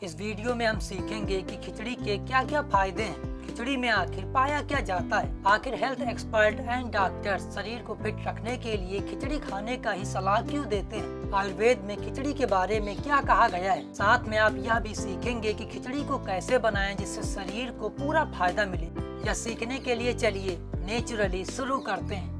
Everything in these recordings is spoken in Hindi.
इस वीडियो में हम सीखेंगे कि खिचड़ी के क्या क्या फायदे हैं, खिचड़ी में आखिर पाया क्या जाता है, आखिर हेल्थ एक्सपर्ट एंड डॉक्टर शरीर को फिट रखने के लिए खिचड़ी खाने का ही सलाह क्यों देते हैं, आयुर्वेद में खिचड़ी के बारे में क्या कहा गया है। साथ में आप यह भी सीखेंगे कि खिचड़ी को कैसे बनाएं जिससे शरीर को पूरा फायदा मिले। यह सीखने के लिए चलिए नेचुरली शुरू करते हैं।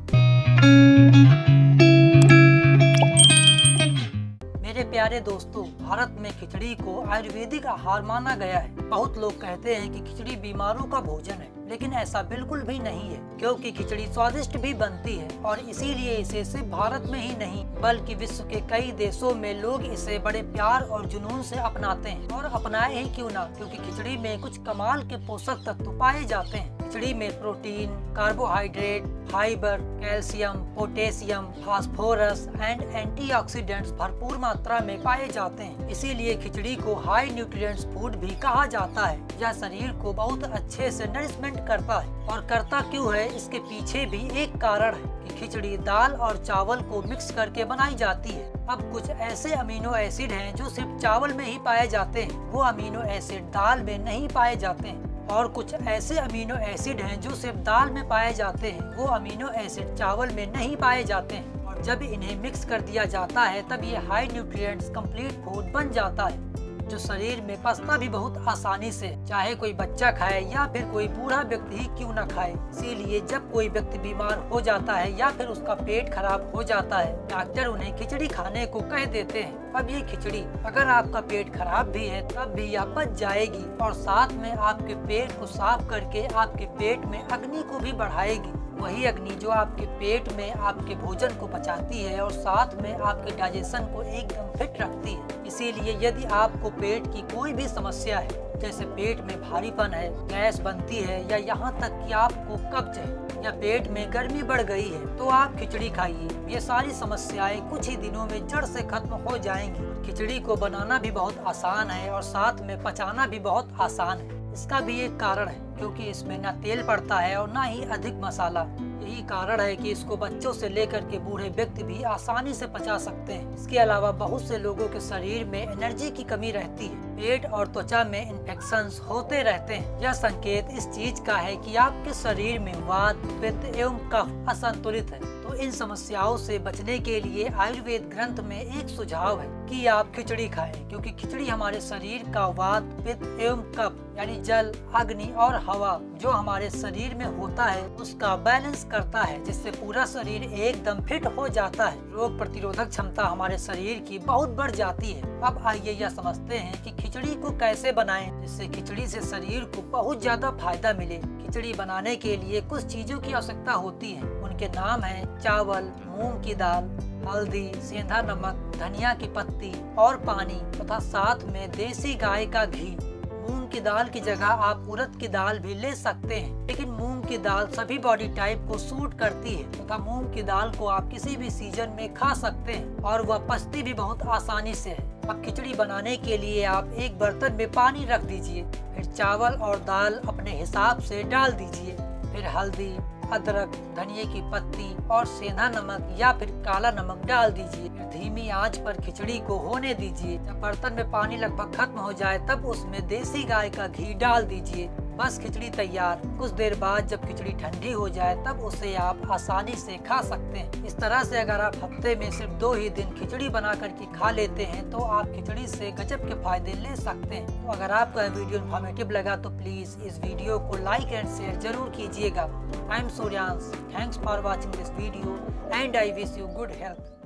मेरे प्यारे दोस्तों, भारत में खिचड़ी को आयुर्वेदिक आहार माना गया है। बहुत लोग कहते हैं कि खिचड़ी बीमारों का भोजन है, लेकिन ऐसा बिल्कुल भी नहीं है, क्योंकि खिचड़ी स्वादिष्ट भी बनती है और इसीलिए इसे सिर्फ भारत में ही नहीं बल्कि विश्व के कई देशों में लोग इसे बड़े प्यार और जुनून से अपनाते हैं। और अपनाए ही क्यों ना, क्योंकि खिचड़ी में कुछ कमाल के पोषक तत्व पाए जाते हैं। खिचड़ी में protein, carbohydrate, fibre, calcium, potassium, phosphorus and antioxidants भरपूर मात्रा में पाए जाते हैं। इसीलिए खिचड़ी को हाई न्यूट्रिएंट्स फूड भी कहा जाता है। यह शरीर को बहुत अच्छे से नरिशमेंट करता है। और करता क्यों है, इसके पीछे भी एक कारण है कि खिचड़ी दाल और चावल को मिक्स करके बनाई जाती है। अब कुछ ऐसे अमीनो एसिड हैं जो सिर्फ चावल में ही पाए जाते हैं, वो अमीनो एसिड दाल में नहीं पाए जाते हैं। और कुछ ऐसे अमीनो एसिड हैं जो सिर्फ दाल में पाए जाते हैं, वो अमीनो एसिड चावल में नहीं पाए जाते हैं। और जब इन्हें मिक्स कर दिया जाता है तब ये हाई न्यूट्रिएंट्स कंप्लीट फूड बन जाता है, जो शरीर में पचता भी बहुत आसानी से, चाहे कोई बच्चा खाए या फिर कोई बूढ़ा व्यक्ति ही क्यों न खाए। इसीलिए जब कोई व्यक्ति बीमार हो जाता है या फिर उसका पेट खराब हो जाता है, डॉक्टर उन्हें खिचड़ी खाने को कह देते हैं। अब ये खिचड़ी अगर आपका पेट खराब भी है तब भी यह पच जाएगी और साथ में आपके पेट को साफ करके आपके पेट में अग्नि को भी बढ़ाएगी। वही अग्नि जो आपके पेट में आपके भोजन को पचाती है और साथ में आपके डाइजेशन को एकदम फिट रखती है। इसीलिए यदि आपको पेट की कोई भी समस्या है, जैसे पेट में भारीपन है, गैस बनती है या यहाँ तक कि आपको कब्ज है या पेट में गर्मी बढ़ गई है, तो आप खिचड़ी खाइए। ये सारी समस्याएं कुछ ही दिनों में जड़ से खत्म हो जाएंगी। खिचड़ी को बनाना भी बहुत आसान है और साथ में पचाना भी बहुत आसान है। इसका भी एक कारण है, क्योंकि इसमें ना तेल पड़ता है और ना ही अधिक मसाला। यही कारण है कि इसको बच्चों से लेकर के बूढ़े व्यक्ति भी आसानी से पचा सकते हैं। इसके अलावा बहुत से लोगों के शरीर में एनर्जी की कमी रहती है, पेट और त्वचा में इन्फेक्शंस होते रहते हैं। यह संकेत इस चीज का है कि आपके शरीर में वात, पित्त एवं कफ असंतुलित है। तो इन समस्याओं से बचने के लिए आयुर्वेद ग्रंथ में एक सुझाव है कि आप खिचड़ी खाएं, क्योंकि खिचड़ी हमारे शरीर का वात, पित्त एवं कफ यानी जल, अग्नि और हवा जो हमारे शरीर में होता है उसका बैलेंस करता है, जिससे पूरा शरीर एकदम फिट हो जाता है। रोग प्रतिरोधक क्षमता हमारे शरीर की बहुत बढ़ जाती है। अब आइए यह समझते हैं कि खिचड़ी को कैसे बनाएं जिससे खिचड़ी से शरीर को बहुत ज्यादा फायदा मिले। खिचड़ी बनाने के लिए कुछ चीजों की आवश्यकता होती है। उनके नाम हैं चावल, मूंग की दाल, हल्दी, सेंधा नमक, धनिया की पत्ती और पानी तथा साथ में देसी गाय का घी। मूंग की दाल की जगह आप उड़द की दाल भी ले सकते हैं, लेकिन मूंग की दाल सभी बॉडी टाइप को सूट करती है तथा मूंग की दाल को आप किसी भी सीजन में खा सकते हैं और वह पचती भी बहुत आसानी से है। अब खिचड़ी बनाने के लिए आप एक बर्तन में पानी रख दीजिए, फिर चावल और दाल अपने हिसाब से डाल दीजिए, फिर हल्दी, अदरक, धनिया की पत्ती और सेंधा नमक या फिर काला नमक डाल दीजिए। फिर धीमी आंच पर खिचड़ी को होने दीजिए। जब बर्तन में पानी लगभग खत्म हो जाए तब उसमें देसी गाय का घी डाल दीजिए। बस खिचड़ी तैयार। कुछ देर बाद जब खिचड़ी ठंडी हो जाए तब उसे आप आसानी से खा सकते हैं। इस तरह से अगर आप हफ्ते में सिर्फ 2 ही दिन खिचड़ी बना करके खा लेते हैं तो आप खिचड़ी से गजब के फायदे ले सकते हैं। तो अगर आपको यह वीडियो इन्फॉर्मेटिव लगा तो प्लीज इस वीडियो को लाइक एंड शेयर जरूर कीजिएगा। I am Suryansh, thanks for watching this video and I wish you good health.